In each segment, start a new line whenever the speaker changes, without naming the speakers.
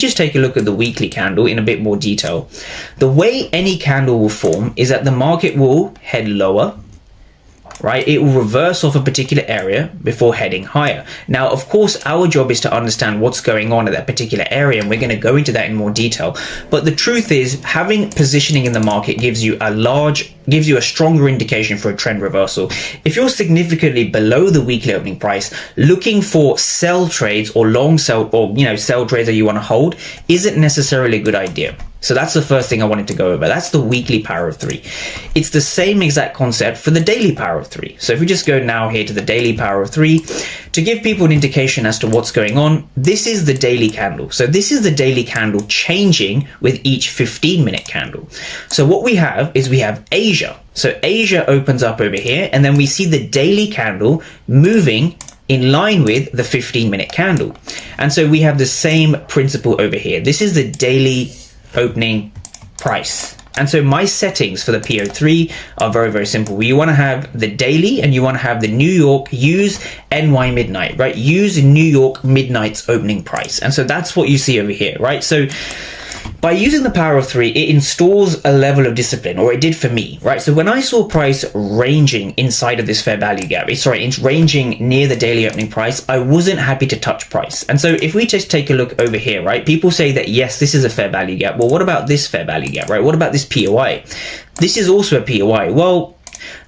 Just take a look at the weekly candle in a bit more detail. The way any candle will form is that the market will head lower, right? It will reverse off a particular area before heading higher. Now, of course, our job is to understand what's going on at that particular area, and we're going to go into that in more detail. But the truth is, having positioning in the market gives you a stronger indication for a trend reversal. If you're significantly below the weekly opening price, looking for sell trades or long sell, or sell trades that you want to hold, isn't necessarily a good idea. So that's the first thing I wanted to go over. That's the weekly power of three. It's the same exact concept for the daily power of three. So if we just go now here to the daily power of three, to give people an indication as to what's going on, this is the daily candle. So this is the daily candle changing with each 15-minute candle. So what we have is we have Asia. So Asia opens up over here, and then we see the daily candle moving in line with the 15-minute candle. And so we have the same principle over here. This is the daily opening price. And so my settings for the PO3 are very, very simple. You want to have the daily, and you want to have the New York, use NY midnight, right? Use New York midnight's opening price. And so that's what you see over here, right? So by using the power of three, it installs a level of discipline, or it did for me, right? So when I saw price ranging inside of this fair value gap, it's ranging near the daily opening price, I wasn't happy to touch price. And so if we just take a look over here, right? People say that, yes, this is a fair value gap. Well, what about this fair value gap, right? What about this POI? This is also a POI. Well,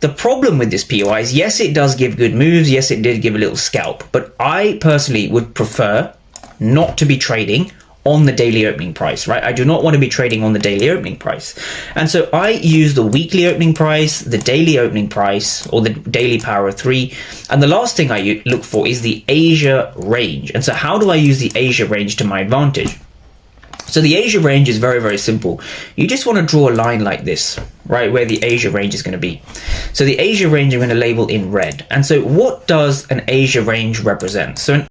the problem with this POI is, yes, it does give good moves. Yes, it did give a little scalp, but I personally would prefer not to be trading on the daily opening price, right? I do not want to be trading on the daily opening price. And so I use the weekly opening price, the daily opening price, or the daily power of three. And the last thing I look for is the Asia range. And so how do I use the Asia range to my advantage? So the Asia range is very, very simple. You just want to draw a line like this, right, where the Asia range is going to be. So the Asia range I'm going to label in red. And so what does an Asia range represent? So an